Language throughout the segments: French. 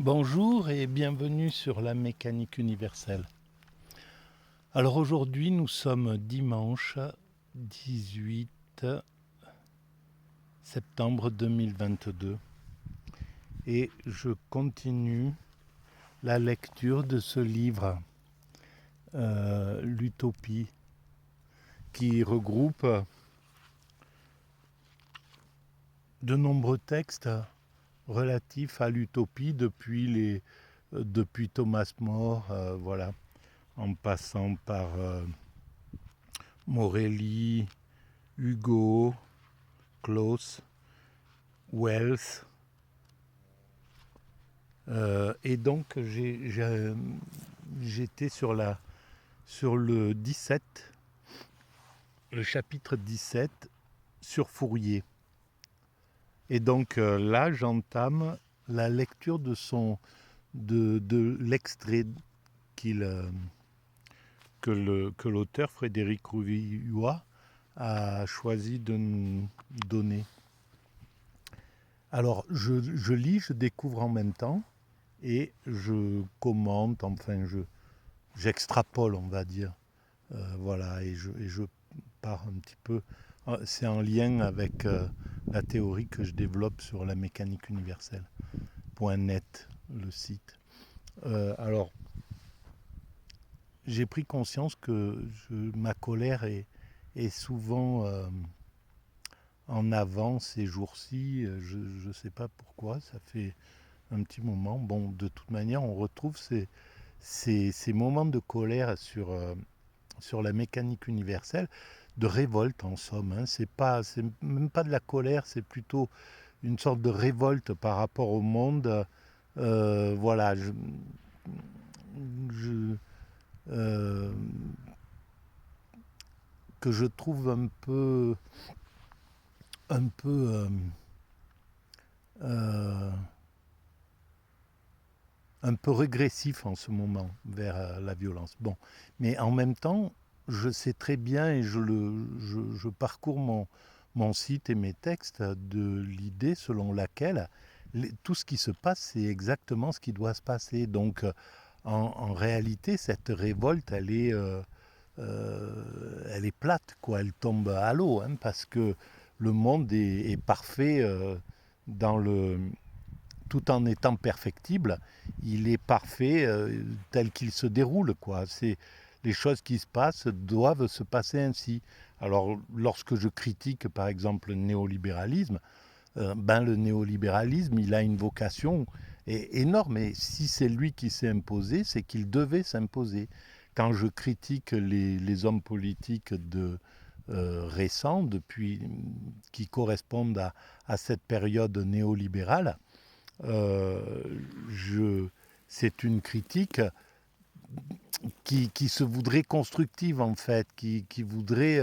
Bonjour et bienvenue sur la mécanique universelle. Alors aujourd'hui nous sommes dimanche 18 septembre 2022 et je continue la lecture de ce livre L'Utopie qui regroupe de nombreux textes relatifs à l'utopie depuis Thomas More, voilà, en passant par Morelli, Hugo, Claus, Wells. Et donc j'étais sur le 17, le chapitre 17 sur Fourier. Et donc là j'entame la lecture de l'extrait que l'auteur Frédéric Rouvillois a choisi de nous donner. Alors, je lis, je découvre en même temps et je commente, enfin, j'extrapole, on va dire. Voilà, et je pars un petit peu. C'est en lien avec la théorie que je développe sur la mécanique universelle. .net, le site. Alors, j'ai pris conscience que ma colère est souvent en avant ces jours-ci. Je ne sais pas pourquoi, ça fait un petit moment. Bon, de toute manière, on retrouve ces moments de colère sur la mécanique universelle, de révolte en somme. Hein. C'est même pas de la colère, c'est plutôt une sorte de révolte par rapport au monde. Voilà, je, euh, que je trouve un peu euh, un peu régressif en ce moment vers la violence. Bon, mais en même temps, je sais très bien et je parcours mon site et mes textes de l'idée selon laquelle tout ce qui se passe, c'est exactement ce qui doit se passer. Donc, en réalité, cette révolte, elle est plate, quoi. Elle tombe à l'eau, hein, parce que le monde est parfait dans le, tout en étant perfectible, il est parfait tel qu'il se déroule, quoi. Les choses qui se passent doivent se passer ainsi. Alors, lorsque je critique, par exemple, le néolibéralisme, le néolibéralisme, il a une vocation énorme. Et si c'est lui qui s'est imposé, c'est qu'il devait s'imposer. Quand je critique les hommes politiques récents, qui correspondent à cette période néolibérale, c'est une critique qui se voudrait constructive en fait, qui voudrait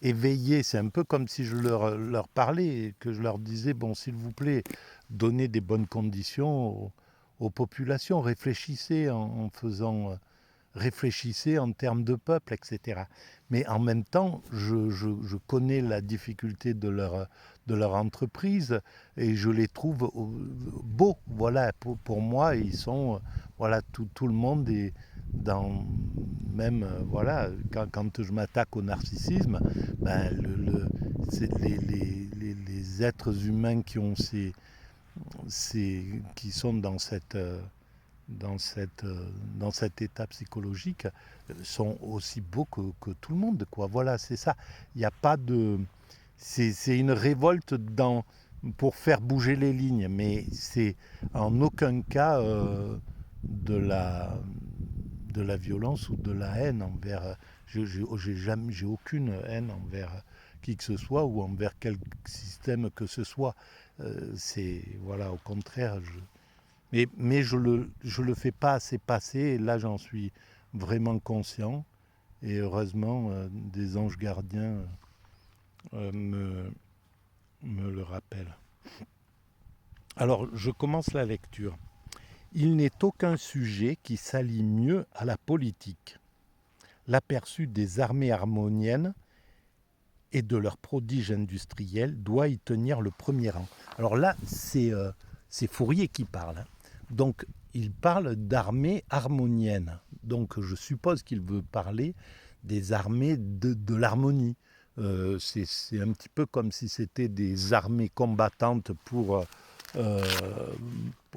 éveiller. C'est un peu comme si je leur parlais et que je leur disais, bon, s'il vous plaît, donnez des bonnes conditions aux populations, réfléchissez en faisant... réfléchissez en termes de peuple, etc. Mais en même temps, je connais la difficulté de leur entreprise et je les trouve beaux. Voilà, pour moi, ils sont, voilà, tout le monde est dans, même, voilà, quand je m'attaque au narcissisme, ben, c'est les êtres humains qui sont dans cet état psychologique sont aussi beaux que tout le monde, quoi. Voilà, c'est ça. Il n'y a pas de... C'est une révolte pour faire bouger les lignes, mais c'est en aucun cas de la violence ou de la haine envers... J'ai aucune haine envers qui que ce soit ou envers quel système que ce soit. C'est... Voilà, au contraire, mais je le fais pas assez passer, et là j'en suis vraiment conscient. Et heureusement, des anges gardiens me le rappellent. Alors, je commence la lecture. Il n'est aucun sujet qui s'allie mieux à la politique. L'aperçu des armées harmoniennes et de leurs prodiges industriels doit y tenir le premier rang. Alors là, c'est Fourier qui parle. Hein. Donc il parle d'armée harmonienne. Donc je suppose qu'il veut parler des armées de l'harmonie. C'est un petit peu comme si c'était des armées combattantes euh,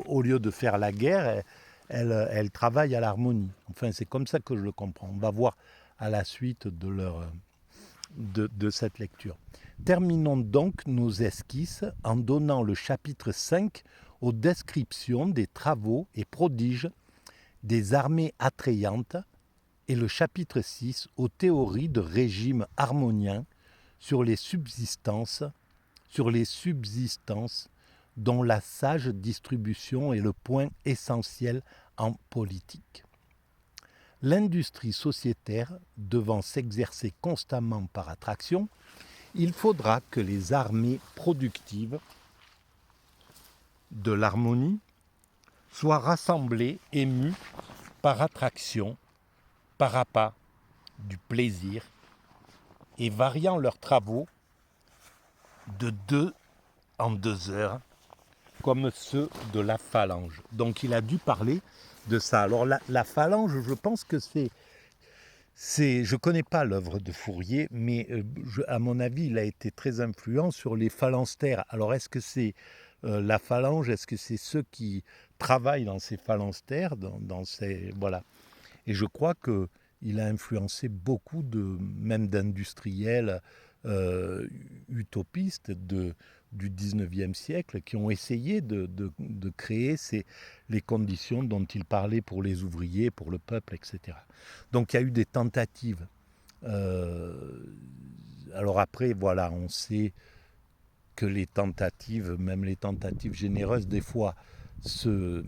au lieu de faire la guerre, elles travaillent à l'harmonie. Enfin, c'est comme ça que je le comprends. On va voir à la suite de cette lecture. Terminons donc nos esquisses en donnant le chapitre 5 aux descriptions des travaux et prodiges des armées attrayantes et le chapitre 6 aux théories de régime harmonien sur les subsistances dont la sage distribution est le point essentiel en politique. L'industrie sociétaire devant s'exercer constamment par attraction, il faudra que les armées productives de l'harmonie soient rassemblées et mues par attraction, par appât, du plaisir, et variant leurs travaux de 2 en 2 heures, comme ceux de la phalange. Donc il a dû parler de ça. Alors la phalange, je pense que je ne connais pas l'œuvre de Fourier, mais à mon avis, il a été très influent sur les phalanstères. Alors est-ce que c'est la phalange, est-ce que c'est ceux qui travaillent dans ces phalanstères, voilà. Et je crois qu'il a influencé beaucoup même d'industriels utopistes du 19e siècle qui ont essayé de créer les conditions dont il parlait pour les ouvriers, pour le peuple, etc. Donc il y a eu des tentatives. Alors après, voilà, on sait que les tentatives, même les tentatives généreuses, des fois se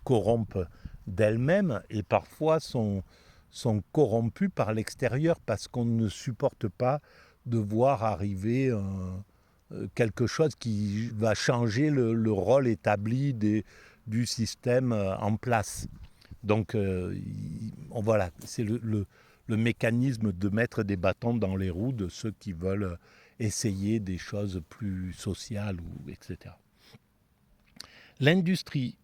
corrompent d'elles-mêmes et parfois sont corrompues par l'extérieur parce qu'on ne supporte pas de voir arriver quelque chose qui va changer le rôle établi du système en place. Donc voilà, c'est le mécanisme de mettre des bâtons dans les roues de ceux qui veulent essayer des choses plus sociales, etc. L'industrie,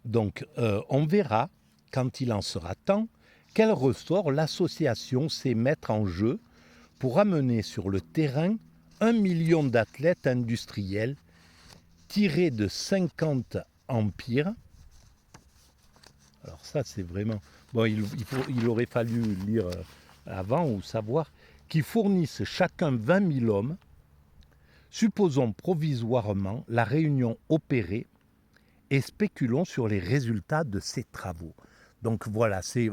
donc on verra, quand il en sera temps, quel ressort l'association sait mettre en jeu pour amener sur le terrain 1 million d'athlètes industriels tirés de 50 empires. Alors ça, c'est vraiment... Bon, il aurait fallu lire avant ou savoir, qui fournissent chacun 20 000 hommes. Supposons provisoirement la réunion opérée et spéculons sur les résultats de ces travaux. Donc voilà, c'est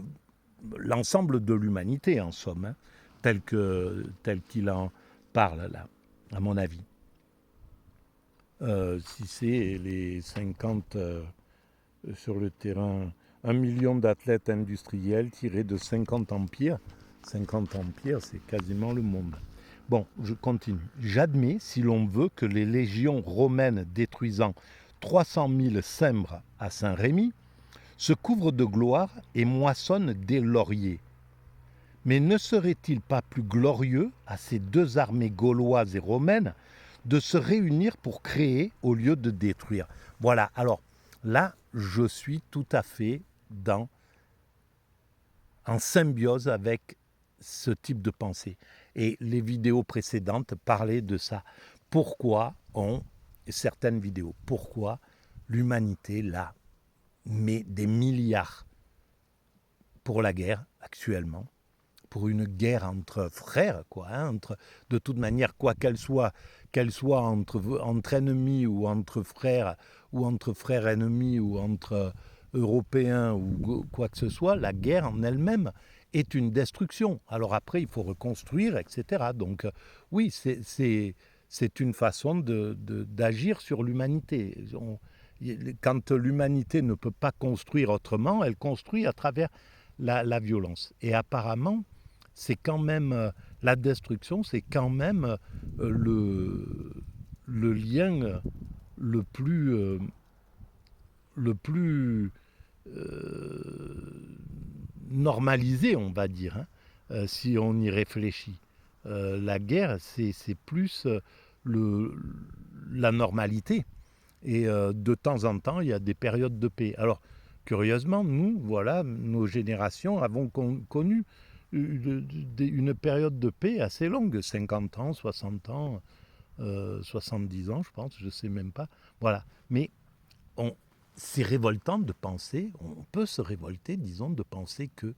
l'ensemble de l'humanité en somme, hein, tel qu'il en parle là, à mon avis. Si c'est les 50 sur le terrain, 1 million d'athlètes industriels tirés de 50 empires, c'est quasiment le monde. Bon, je continue. J'admets, si l'on veut, que les légions romaines détruisant 300 000 Cimbres à Saint-Rémy se couvrent de gloire et moissonnent des lauriers. Mais ne serait-il pas plus glorieux à ces deux armées gauloises et romaines de se réunir pour créer au lieu de détruire? Voilà, alors là, je suis tout à fait en symbiose avec ce type de pensée. Et les vidéos précédentes parlaient de ça. Pourquoi certaines vidéos, pourquoi l'humanité, là, met des milliards pour la guerre, actuellement, pour une guerre entre frères, quoi, hein, de toute manière, quoi qu'elle soit entre ennemis ou entre frères ennemis ou entre Européens ou quoi que ce soit, la guerre en elle-même est une destruction. Alors après, il faut reconstruire, etc. Donc oui, c'est une façon d'agir sur l'humanité. Quand l'humanité ne peut pas construire autrement, elle construit à travers la violence. Et apparemment, c'est quand même la destruction, c'est quand même le lien le plus normalisé, on va dire, hein, si on y réfléchit. La guerre, c'est plus la normalité. Et de temps en temps, il y a des périodes de paix. Alors, curieusement, nous, voilà, nos générations avons connu une période de paix assez longue, 50 ans, 60 ans, 70 ans, je pense, je ne sais même pas. Voilà. Mais c'est révoltant de penser, on peut se révolter, disons, de penser que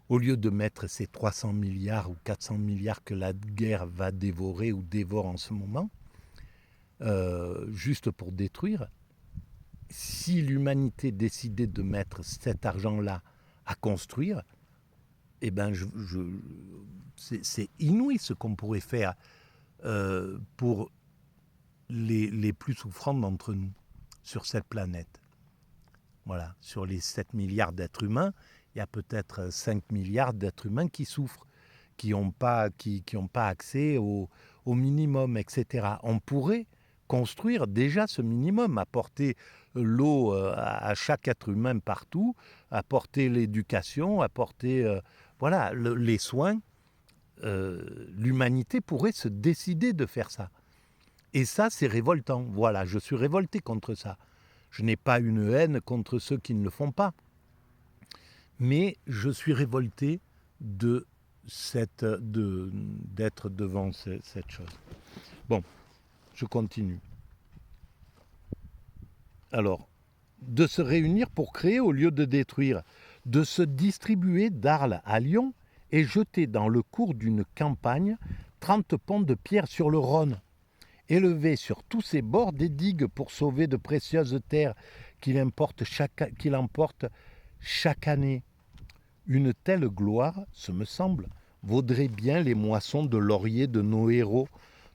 au lieu de mettre ces 300 milliards ou 400 milliards que la guerre va dévorer ou dévore en ce moment, juste pour détruire, si l'humanité décidait de mettre cet argent-là à construire, eh ben c'est inouï ce qu'on pourrait faire pour les plus souffrants d'entre nous sur cette planète. Voilà, sur les 7 milliards d'êtres humains, il y a peut-être 5 milliards d'êtres humains qui souffrent, qui n'ont pas accès au minimum, etc. On pourrait construire déjà ce minimum, apporter l'eau à chaque être humain partout, apporter l'éducation, apporter voilà, les soins. L'humanité pourrait se décider de faire ça. Et ça, c'est révoltant. Voilà, je suis révolté contre ça. Je n'ai pas une haine contre ceux qui ne le font pas. Mais je suis révolté d'être devant cette chose. Bon, je continue. Alors, de se réunir pour créer au lieu de détruire, de se distribuer d'Arles à Lyon et jeter dans le cours d'une campagne 30 ponts de pierre sur le Rhône, élever sur tous ses bords des digues pour sauver de précieuses terres qu'il emporte chaque année. Une telle gloire, ce me semble, vaudrait bien les moissons de laurier de nos héros,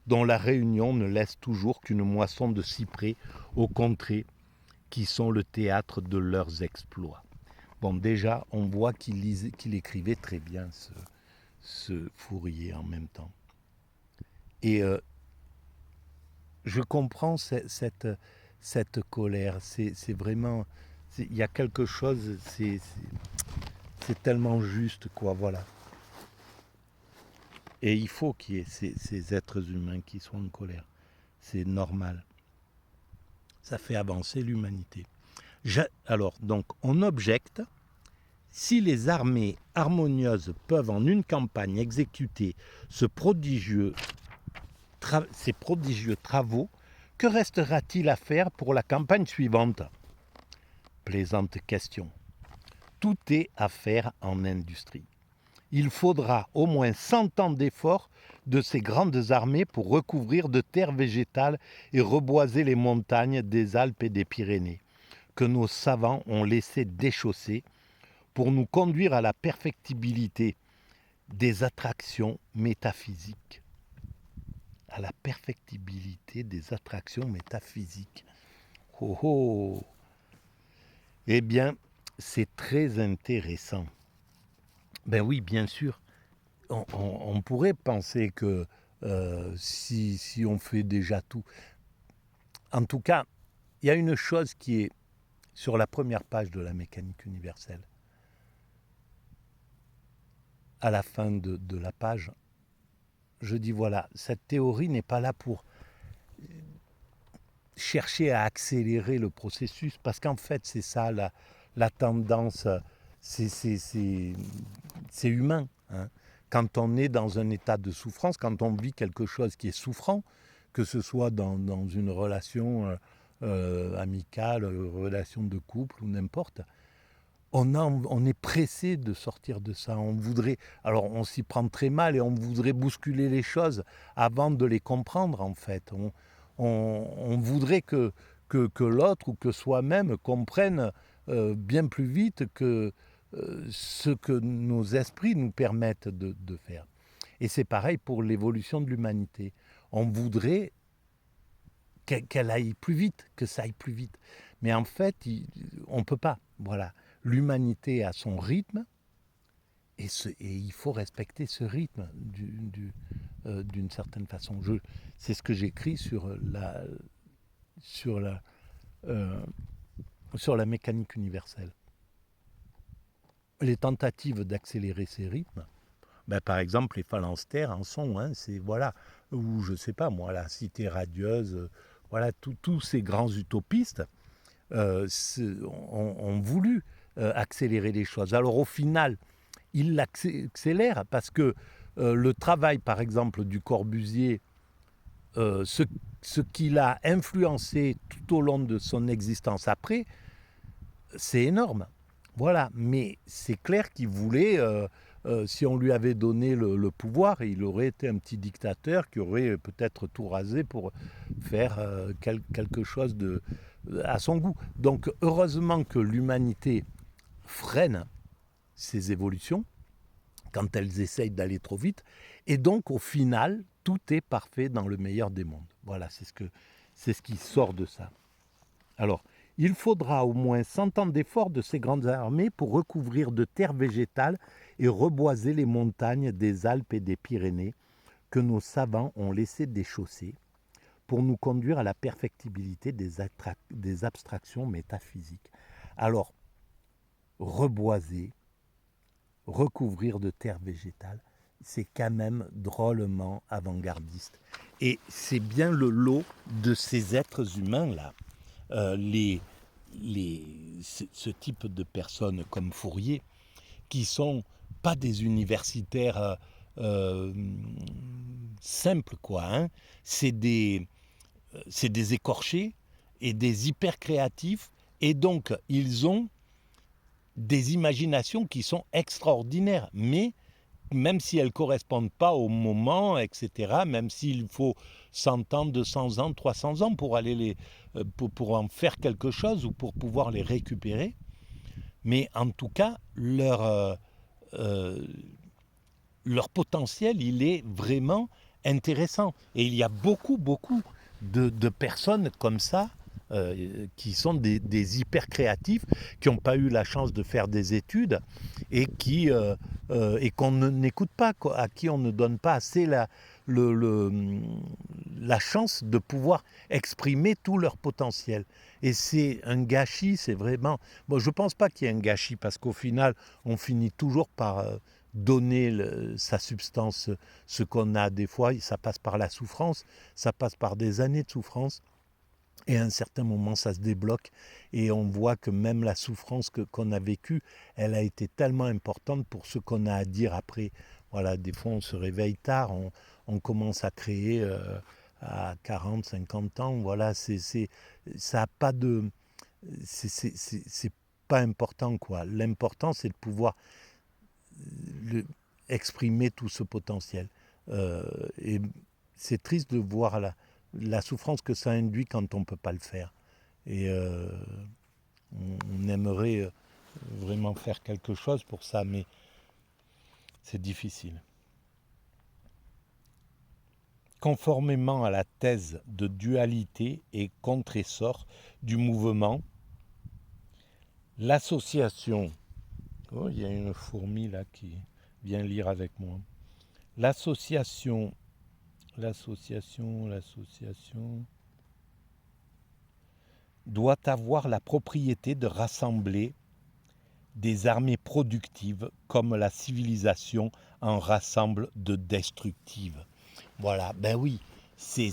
dont la Réunion ne laisse toujours qu'une moisson de cyprès aux contrées qui sont le théâtre de leurs exploits. Bon, déjà, on voit qu'il écrivait très bien ce Fourier en même temps. Et je comprends cette colère. C'est vraiment... Il y a quelque chose... C'est tellement juste, quoi, voilà. Et il faut qu'il y ait ces êtres humains qui soient en colère. C'est normal. Ça fait avancer l'humanité. Alors, donc, on objecte, si les armées harmonieuses peuvent en une campagne exécuter ces prodigieux travaux, que restera-t-il à faire pour la campagne suivante? Plaisante question. Tout est à faire en industrie. Il faudra au moins 100 ans d'efforts de ces grandes armées pour recouvrir de terres végétales et reboiser les montagnes des Alpes et des Pyrénées, que nos savants ont laissé déchausser pour nous conduire à la perfectibilité des attractions métaphysiques. À la perfectibilité des attractions métaphysiques. Oh oh! Eh bien, c'est très intéressant. Ben oui, bien sûr. On pourrait penser que si on fait déjà tout... En tout cas, il y a une chose qui est sur la première page de la mécanique universelle. À la fin de la page, je dis voilà, cette théorie n'est pas là pour chercher à accélérer le processus, parce qu'en fait, c'est ça la tendance, c'est humain. Hein. Quand on est dans un état de souffrance, quand on vit quelque chose qui est souffrant, que ce soit dans une relation amicale, relation de couple ou n'importe, on est pressé de sortir de ça. Alors on s'y prend très mal et on voudrait bousculer les choses avant de les comprendre en fait. On voudrait que l'autre ou que soi-même comprenne bien plus vite que ce que nos esprits nous permettent de faire. Et c'est pareil pour l'évolution de l'humanité. On voudrait qu'elle aille plus vite, que ça aille plus vite. Mais en fait, on ne peut pas. Voilà. L'humanité a son rythme et il faut respecter ce rythme d'une certaine façon. C'est ce que j'écris sur la mécanique universelle. Les tentatives d'accélérer ces rythmes, ben, par exemple les phalanstères en sont, hein, c'est voilà, ou je sais pas moi, la cité radieuse voilà, tous ces grands utopistes ont voulu accélérer les choses. Alors au final, ils l'accélèrent parce que le travail, par exemple, du Corbusier, euh, ce, ce qu'il a influencé tout au long de son existence après, c'est énorme. Voilà, mais c'est clair qu'il voulait, si on lui avait donné le pouvoir, il aurait été un petit dictateur qui aurait peut-être tout rasé pour faire quelque chose à son goût. Donc heureusement que l'humanité freine ces évolutions quand elles essayent d'aller trop vite, et donc au final, tout est parfait dans le meilleur des mondes. Voilà, c'est ce qui sort de ça. Alors, il faudra au moins 100 ans d'efforts de ces grandes armées pour recouvrir de terre végétale et reboiser les montagnes des Alpes et des Pyrénées que nos savants ont laissé déchausser pour nous conduire à la perfectibilité des abstractions métaphysiques. Alors, reboiser, recouvrir de terre végétale, c'est quand même drôlement avant-gardiste. Et c'est bien le lot de ces êtres humains-là. Les, ce type de personnes comme Fourier, qui sont pas des universitaires euh, simples, quoi. Hein. C'est des écorchés et des hyper créatifs, et donc ils ont des imaginations qui sont extraordinaires, mais même si elles ne correspondent pas au moment, etc., même s'il faut 100 ans, 200 ans, 300 ans pour pour en faire quelque chose ou pour pouvoir les récupérer, mais en tout cas, euh, leur potentiel, il est vraiment intéressant. Et il y a beaucoup de personnes comme ça qui sont des hyper créatifs, qui n'ont pas eu la chance de faire des études et qu'on n'écoute pas, à qui on ne donne pas assez le, le, la chance de pouvoir exprimer tout leur potentiel. Et c'est un gâchis, c'est vraiment... Bon, je ne pense pas qu'il y ait un gâchis, parce qu'au final, on finit toujours par donner sa substance, ce qu'on a. Des fois, ça passe par la souffrance, ça passe par des années de souffrance. Et à un certain moment, ça se débloque et on voit que même la souffrance qu'on a vécue, elle a été tellement importante pour ce qu'on a à dire après. Voilà, des fois, on se réveille tard, on commence à créer à 40, 50 ans. Voilà, ça a pas de... C'est pas important, quoi. L'important, c'est de pouvoir le, exprimer tout ce potentiel. Et c'est triste de voir la souffrance que ça induit quand on ne peut pas le faire. Et on aimerait vraiment faire quelque chose pour ça, mais c'est difficile. Conformément à la thèse de dualité et contre-essor du mouvement, l'association... Oh, il y a une fourmi là qui vient lire avec moi. L'association doit avoir la propriété de rassembler des armées productives comme la civilisation en rassemble de destructives. Voilà, ben oui, c'est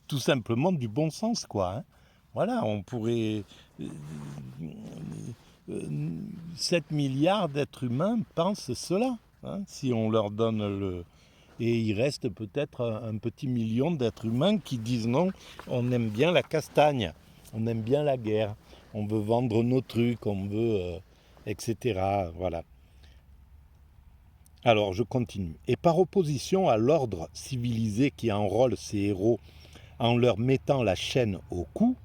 tout simplement du bon sens, quoi. Hein. Voilà, on pourrait... 7 milliards d'êtres humains pensent cela, hein, si on leur donne le... Et il reste peut-être un petit million d'êtres humains qui disent non, on aime bien la castagne, on aime bien la guerre, on veut vendre nos trucs, on veut... etc. Voilà. Alors, je continue. Et par opposition à l'ordre civilisé qui enrôle ses héros en leur mettant la chaîne au cou,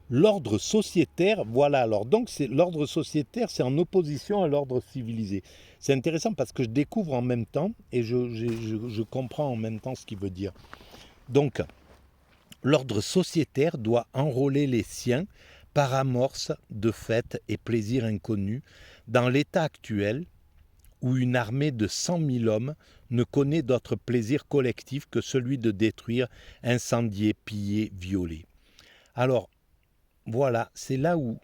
l'ordre sociétaire, voilà, alors donc l'ordre sociétaire, c'est en opposition à l'ordre civilisé. C'est intéressant parce que je découvre en même temps et je comprends en même temps ce qu'il veut dire. Donc, l'ordre sociétaire doit enrôler les siens par amorce de fêtes et plaisirs inconnus dans l'état actuel où une armée de 100 000 hommes ne connaît d'autre plaisir collectif que celui de détruire, incendier, piller, violer. Alors, voilà, c'est là où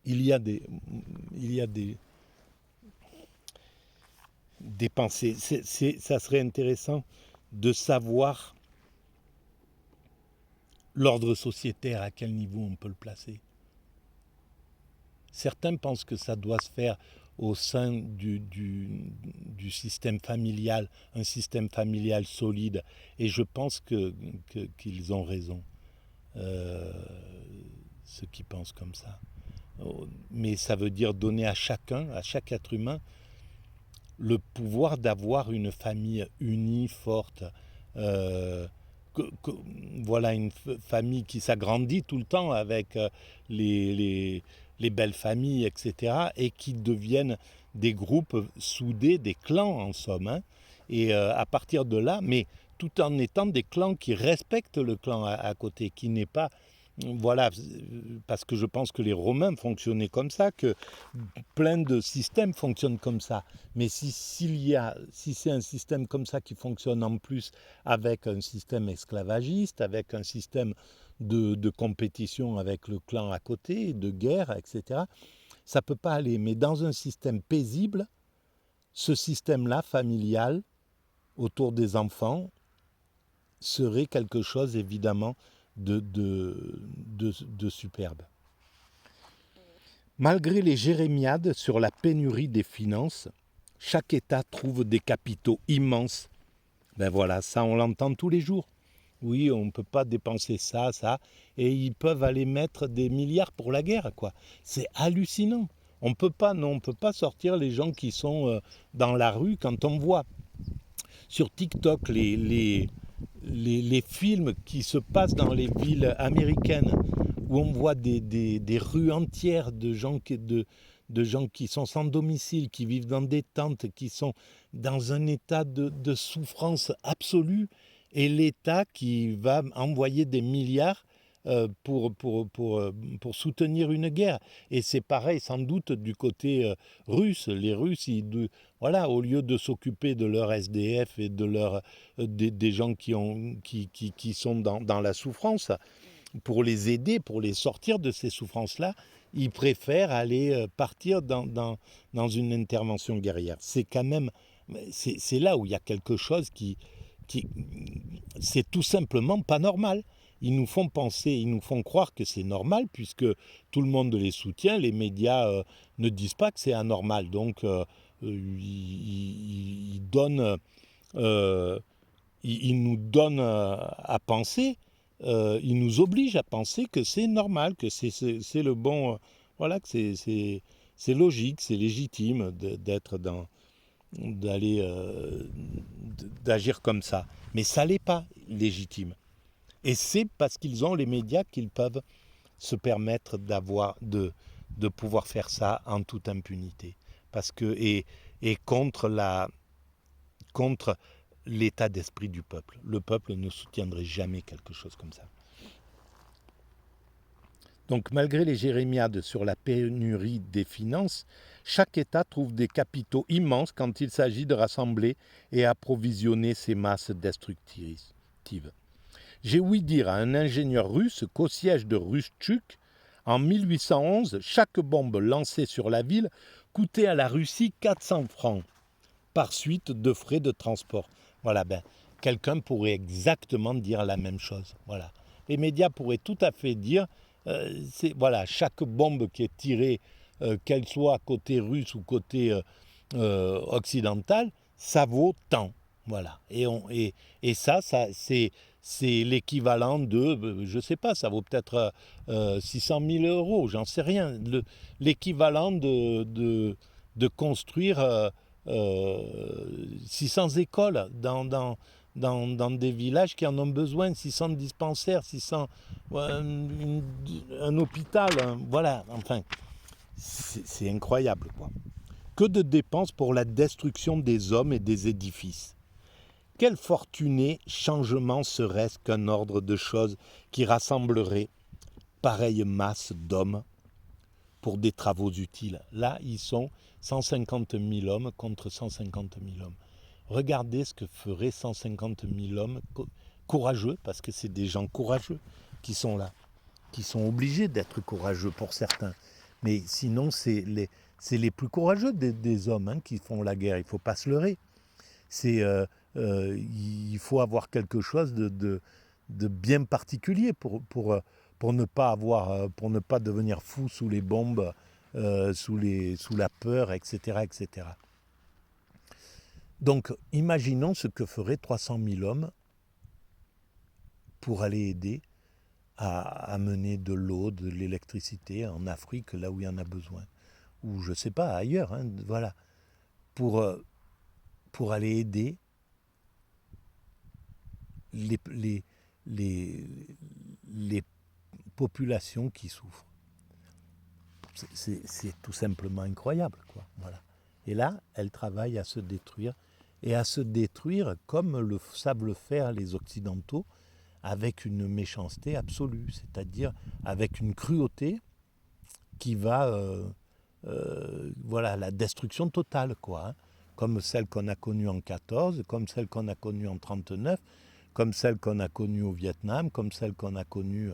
il y a des dépenser. Ça serait intéressant de savoir l'ordre sociétaire, à quel niveau on peut le placer. Certains pensent que ça doit se faire au sein du système familial, un système familial solide. Et je pense qu'ils ont raison, ceux qui pensent comme ça. Mais ça veut dire donner à chacun, à chaque être humain, le pouvoir d'avoir une famille unie, forte, euh, que, voilà, une famille qui s'agrandit tout le temps avec les belles familles, etc., et qui deviennent des groupes soudés, des clans en somme. Hein. Et à partir de là, mais tout en étant des clans qui respectent le clan à côté, qui n'est pas... Voilà, parce que je pense que les Romains fonctionnaient comme ça, que plein de systèmes fonctionnent comme ça. Mais si c'est un système comme ça qui fonctionne en plus avec un système esclavagiste, avec un système de compétition avec le clan à côté, de guerre, etc., ça ne peut pas aller. Mais dans un système paisible, ce système-là, familial, autour des enfants, serait quelque chose évidemment de superbe. Malgré les jérémiades sur la pénurie des finances, chaque État trouve des capitaux immenses. Ben voilà, ça on l'entend tous les jours. Oui, on ne peut pas dépenser ça, et ils peuvent aller mettre des milliards pour la guerre, quoi. C'est hallucinant. On peut pas sortir les gens qui sont dans la rue quand on voit sur TikTok les films qui se passent dans les villes américaines où on voit des rues entières de gens qui sont sans domicile, qui vivent dans des tentes, qui sont dans un état de souffrance absolue, et l'État qui va envoyer des milliards pour soutenir une guerre. Et c'est pareil sans doute du côté russe. Les Russes, voilà, au lieu de s'occuper de leurs SDF et de des gens qui sont dans la souffrance, pour les aider, pour les sortir de ces souffrances-là, ils préfèrent aller partir dans une intervention guerrière. C'est quand même, c'est là où il y a quelque chose qui c'est tout simplement pas normal. Ils nous font penser, ils nous font croire que c'est normal, puisque tout le monde les soutient, les médias ne disent pas que c'est anormal. Donc, ils donnent, ils nous donnent à penser, ils nous obligent à penser que c'est normal, que c'est le bon, voilà, que c'est logique, c'est légitime d'être d'agir comme ça. Mais ça n'est pas légitime. Et c'est parce qu'ils ont les médias qu'ils peuvent se permettre de pouvoir faire ça en toute impunité. Parce que, et contre l'état d'esprit du peuple. Le peuple ne soutiendrait jamais quelque chose comme ça. Donc malgré les jérémiades sur la pénurie des finances, chaque État trouve des capitaux immenses quand il s'agit de rassembler et approvisionner ces masses destructives. J'ai ouï dire à un ingénieur russe qu'au siège de Rustchuk, en 1811, chaque bombe lancée sur la ville coûtait à la Russie 400 francs, par suite de frais de transport. Voilà, quelqu'un pourrait exactement dire la même chose. Voilà. Les médias pourraient tout à fait dire, voilà, chaque bombe qui est tirée, qu'elle soit côté russe ou côté occidental, ça vaut tant. Voilà. Et ça c'est l'équivalent de, je ne sais pas, ça vaut peut-être 600 000 euros, j'en sais rien. L'équivalent de construire 600 écoles dans des villages qui en ont besoin, 600 dispensaires, 600, un hôpital, voilà, enfin, c'est incroyable, quoi. Que de dépenses pour la destruction des hommes et des édifices. Quel fortuné changement serait-ce qu'un ordre de choses qui rassemblerait pareille masse d'hommes pour des travaux utiles. Là, ils sont 150 000 hommes contre 150 000 hommes. Regardez ce que feraient 150 000 hommes courageux, parce que c'est des gens courageux qui sont là, qui sont obligés d'être courageux pour certains. Mais sinon, c'est c'est les plus courageux des hommes hein, qui font la guerre, il ne faut pas se leurrer. Il faut avoir quelque chose de bien particulier pour ne pas pour ne pas devenir fou sous les bombes, sous la peur, etc., etc. Donc, imaginons ce que feraient 300 000 hommes pour aller aider à amener de l'eau, de l'électricité en Afrique, là où il y en a besoin. Ou je ne sais pas, ailleurs, hein, voilà. Pour aller aider les populations qui souffrent. C'est tout simplement incroyable, quoi. Voilà. Et là, elles travaillent à se détruire, et à se détruire comme savent le faire les Occidentaux, avec une méchanceté absolue, c'est-à-dire avec une cruauté qui va, voilà, la destruction totale, quoi. Hein. Comme celle qu'on a connue en 14, comme celle qu'on a connue en 39, comme celle qu'on a connue au Vietnam, comme celle qu'on a connue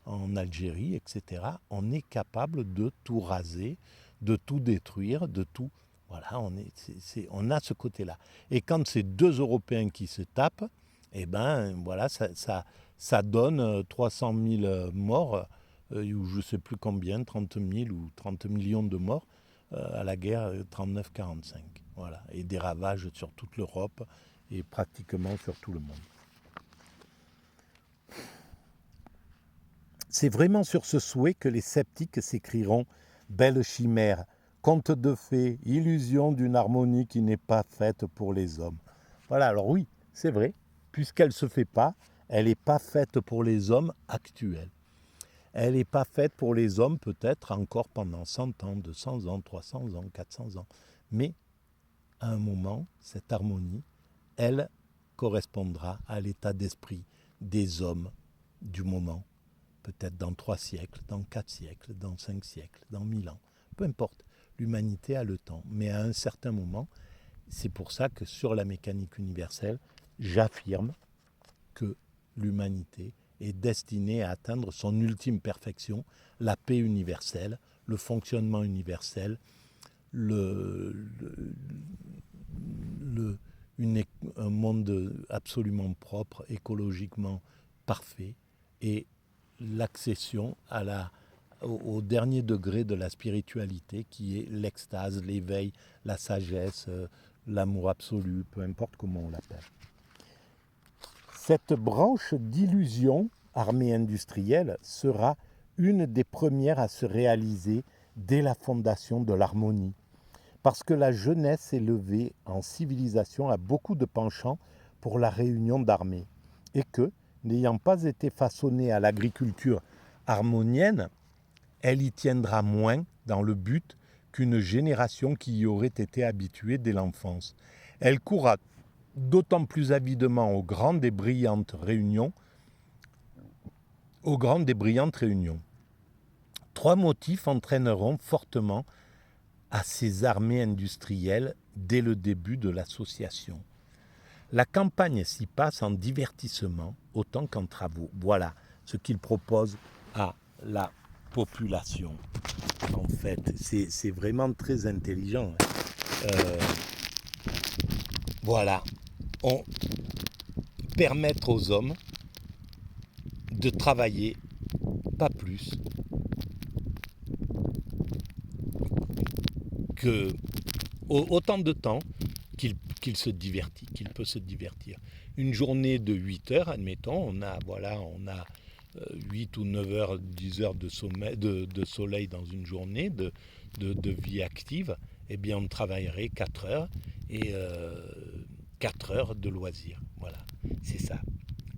en Algérie, etc. On est capable de tout raser, de tout détruire, de tout. Voilà, on a ce côté-là. Et quand c'est deux Européens qui se tapent, eh ben voilà, ça donne 300 000 morts, ou je ne sais plus combien, 30 000 ou 30 millions de morts à la guerre 39-45. Voilà, et des ravages sur toute l'Europe et pratiquement sur tout le monde. C'est vraiment sur ce souhait que les sceptiques s'écrieront « Belle chimère, conte de fées, illusion d'une harmonie qui n'est pas faite pour les hommes ». Voilà, alors oui, c'est vrai, puisqu'elle ne se fait pas, elle n'est pas faite pour les hommes actuels. Elle n'est pas faite pour les hommes peut-être encore pendant 100 ans, 200 ans, 300 ans, 400 ans. Mais à un moment, cette harmonie, elle correspondra à l'état d'esprit des hommes du moment. Peut-être dans 3 siècles, dans 4 siècles, dans 5 siècles, dans 1000 ans. Peu importe, l'humanité a le temps. Mais à un certain moment, c'est pour ça que sur la mécanique universelle, j'affirme que l'humanité est destinée à atteindre son ultime perfection, la paix universelle, le fonctionnement universel, un monde absolument propre, écologiquement parfait, et l'accession au dernier degré de la spiritualité qui est l'extase, l'éveil, la sagesse, l'amour absolu, peu importe comment on l'appelle. Cette branche d'illusion, armée industrielle, sera une des premières à se réaliser dès la fondation de l'harmonie. Parce que la jeunesse élevée en civilisation a beaucoup de penchants pour la réunion d'armées. Et que, n'ayant pas été façonnée à l'agriculture harmonienne, elle y tiendra moins dans le but qu'une génération qui y aurait été habituée dès l'enfance. Elle courra d'autant plus avidement aux grandes et brillantes réunions. 3 motifs entraîneront fortement à ces armées industrielles dès le début de l'association. La campagne s'y passe en divertissement autant qu'en travaux. Voilà ce qu'il propose à la population. En fait, c'est vraiment très intelligent. Voilà. Permettre aux hommes de travailler pas plus que autant de temps qu'il peut se divertir. Une journée de 8 heures, admettons, on a 8 ou 9 heures, 10 heures de soleil dans une journée de vie active, eh bien on travaillerait 4 heures et 4 heures de loisirs. Voilà, c'est ça.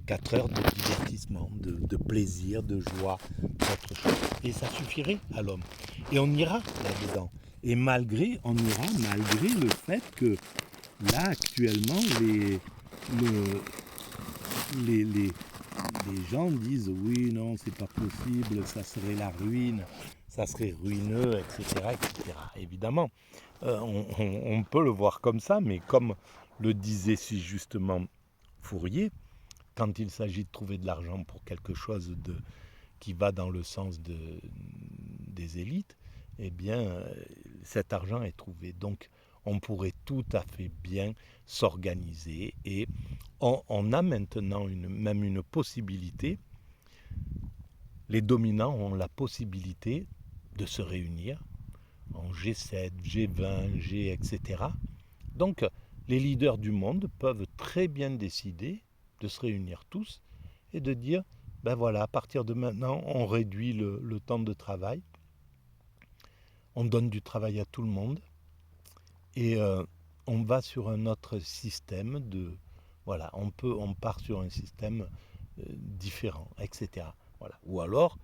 4 heures de divertissement, de plaisir, de joie, d'autre chose. Et ça suffirait à l'homme. Et on ira là-dedans. Et malgré le fait que là, actuellement, les gens disent oui, non, c'est pas possible, ça serait la ruine, ça serait ruineux, etc. etc. Évidemment, on peut le voir comme ça, mais comme le disait si justement Fourier, quand il s'agit de trouver de l'argent pour quelque chose qui va dans le sens des élites, eh bien, cet argent est trouvé. Donc, on pourrait tout à fait bien s'organiser et on a maintenant même une possibilité. Les dominants ont la possibilité de se réunir en G7, G20, G, etc. Donc, les leaders du monde peuvent très bien décider de se réunir tous et de dire, ben voilà, à partir de maintenant, on réduit le temps de travail, on donne du travail à tout le monde et on va sur un autre système de, voilà, on part sur un système différent, etc. Voilà. Ou alors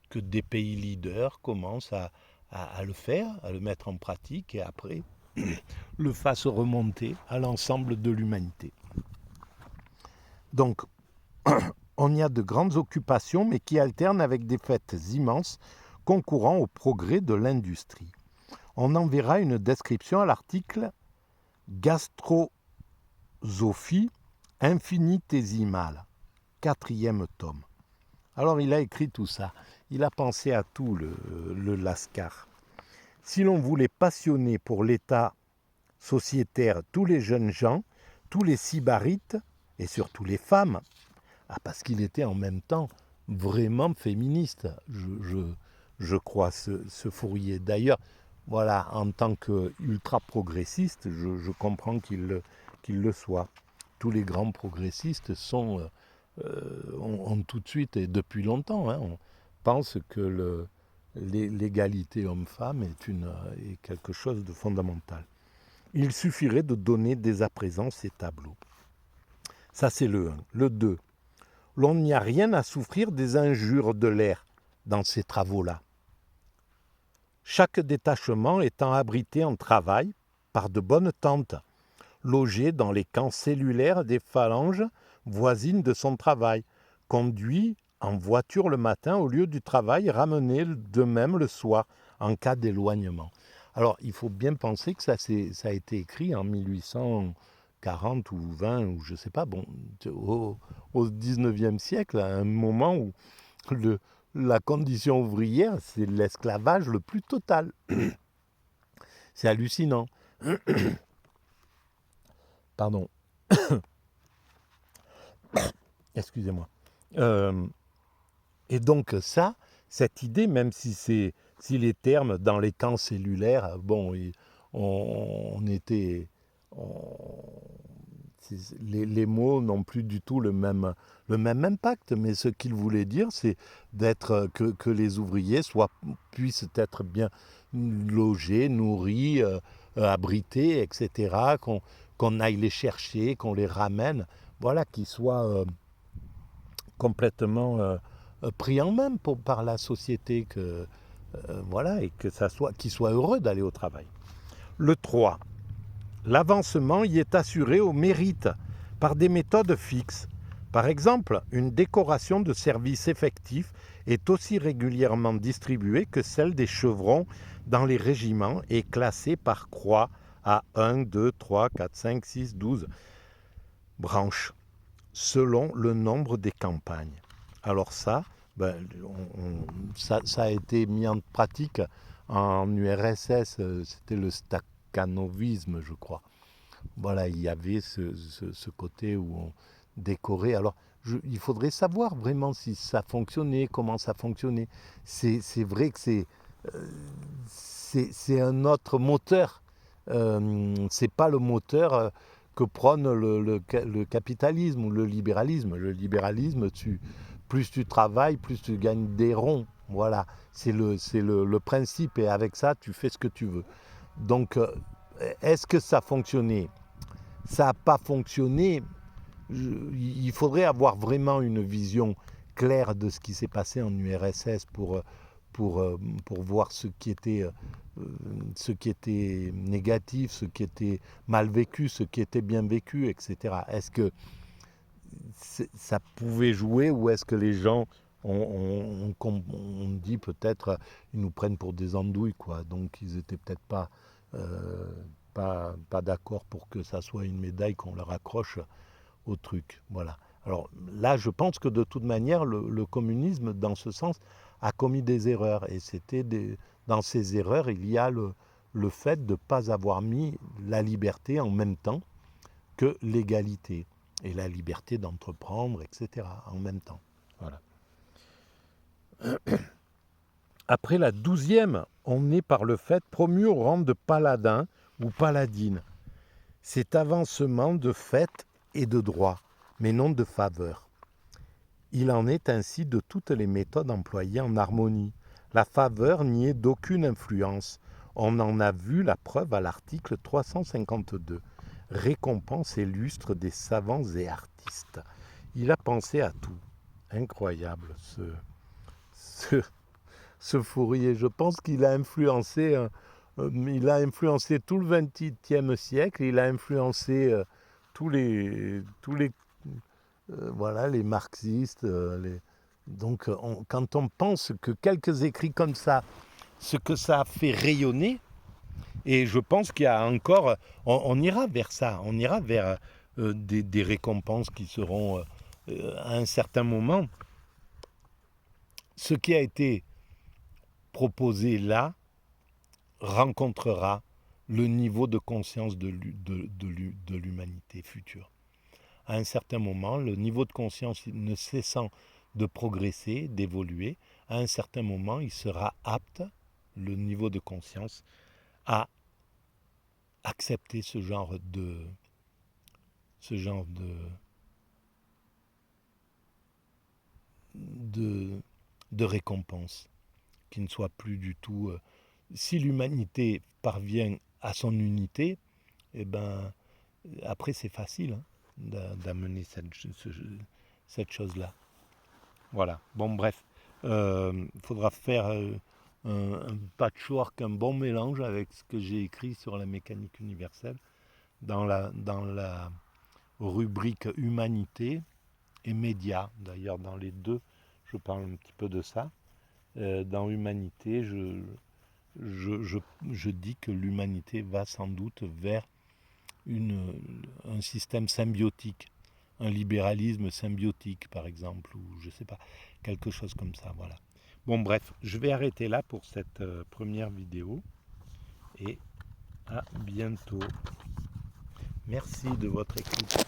que des pays leaders commencent à le faire, à le mettre en pratique et après le fassent remonter à l'ensemble de l'humanité. Donc, on y a de grandes occupations, mais qui alternent avec des fêtes immenses, concourant au progrès de l'industrie. On en verra une description à l'article Gastrosophie infinitésimale, 4e tome. Alors il a écrit tout ça, il a pensé à tout le Lascar. Si l'on voulait passionner pour l'état sociétaire tous les jeunes gens, tous les sybarites et surtout les femmes, parce qu'il était en même temps vraiment féministe, je crois, ce Fourier. D'ailleurs, voilà, en tant qu'ultra-progressiste, je comprends qu'il le soit. Tous les grands progressistes ont tout de suite, et depuis longtemps, on pense que l'égalité homme-femme est quelque chose de fondamental. Il suffirait de donner dès à présent ces tableaux. Ça, c'est le 1. Le 2. L'on n'y a rien à souffrir des injures de l'air dans ces travaux-là. Chaque détachement étant abrité en travail par de bonnes tentes, logées dans les camps cellulaires des phalanges voisines de son travail, conduit en voiture le matin au lieu du travail et ramené de même le soir en cas d'éloignement. Alors, il faut bien penser que ça a été écrit en 1840 ou 20 ou je ne sais pas, bon, au 19e siècle, à un moment où la condition ouvrière, c'est l'esclavage le plus total. C'est hallucinant. Pardon. Excusez-moi. Et donc cette idée, même si les termes dans les camps cellulaires, bon, les mots n'ont plus du tout le même impact, mais ce qu'ils voulaient dire, c'est que les ouvriers puissent être bien logés, nourris, abrités, etc., qu'on aille les chercher, qu'on les ramène, voilà, qu'ils soient complètement pris en main par la société, voilà, et qu'ils soient heureux d'aller au travail. Le 3. L'avancement y est assuré au mérite par des méthodes fixes. Par exemple, une décoration de service effectif est aussi régulièrement distribuée que celle des chevrons dans les régiments et classée par croix à 1, 2, 3, 4, 5, 6, 12 branches, selon le nombre des campagnes. Alors ça a été mis en pratique en URSS, c'était le stakhanovisme, je crois. Voilà, il y avait ce côté où on décorait. Alors, il faudrait savoir vraiment si ça fonctionnait, comment ça fonctionnait. C'est vrai que c'est un autre moteur. C'est pas le moteur que prône le capitalisme ou le libéralisme. Le libéralisme, plus tu travailles, plus tu gagnes des ronds. Voilà, c'est le principe et avec ça, tu fais ce que tu veux. Donc, est-ce que ça a fonctionné ? Ça n'a pas fonctionné. Il faudrait avoir vraiment une vision claire de ce qui s'est passé en URSS pour voir ce qui était négatif, ce qui était mal vécu, ce qui était bien vécu, etc. Est-ce que ça pouvait jouer ou est-ce que les gens, on dit peut-être, ils nous prennent pour des andouilles, quoi. Donc ils n'étaient peut-être pas d'accord pour que ça soit une médaille qu'on leur accroche au truc. Voilà. Alors là, je pense que de toute manière, le communisme, dans ce sens, a commis des erreurs. Et dans ces erreurs, il y a le fait de ne pas avoir mis la liberté en même temps que l'égalité et la liberté d'entreprendre, etc. en même temps. Voilà. Après la 12e, on est par le fait promu au rang de paladin ou paladine. C'est avancement de fait et de droit, mais non de faveur. Il en est ainsi de toutes les méthodes employées en harmonie. La faveur n'y est d'aucune influence. On en a vu la preuve à l'article 352. Récompense et lustre des savants et artistes. Il a pensé à tout. Incroyable ce Fourier. Je pense qu'il a influencé tout le XXe siècle. Il a influencé tous les voilà, les marxistes. Donc, quand on pense que quelques écrits comme ça, ce que ça a fait rayonner, et je pense qu'il y a encore, on ira vers ça, on ira vers des récompenses qui seront à un certain moment. Ce qui a été proposé là rencontrera le niveau de conscience de l'humanité future. À un certain moment, le niveau de conscience ne cessant de progresser, d'évoluer, à un certain moment, il sera apte, le niveau de conscience, à accepter ce genre de récompense, qui ne soit plus du tout... si l'humanité parvient à son unité, eh ben, après c'est facile d'amener cette chose-là. Voilà, bon bref, faudra faire un patchwork, un bon mélange avec ce que j'ai écrit sur la mécanique universelle dans la rubrique humanité et médias. D'ailleurs, dans les deux, je parle un petit peu de ça. Dans humanité, je dis que l'humanité va sans doute vers un système symbiotique, un libéralisme symbiotique par exemple, ou je sais pas, quelque chose comme ça, voilà. Bon bref, je vais arrêter là pour cette première vidéo et à bientôt. Merci de votre écoute.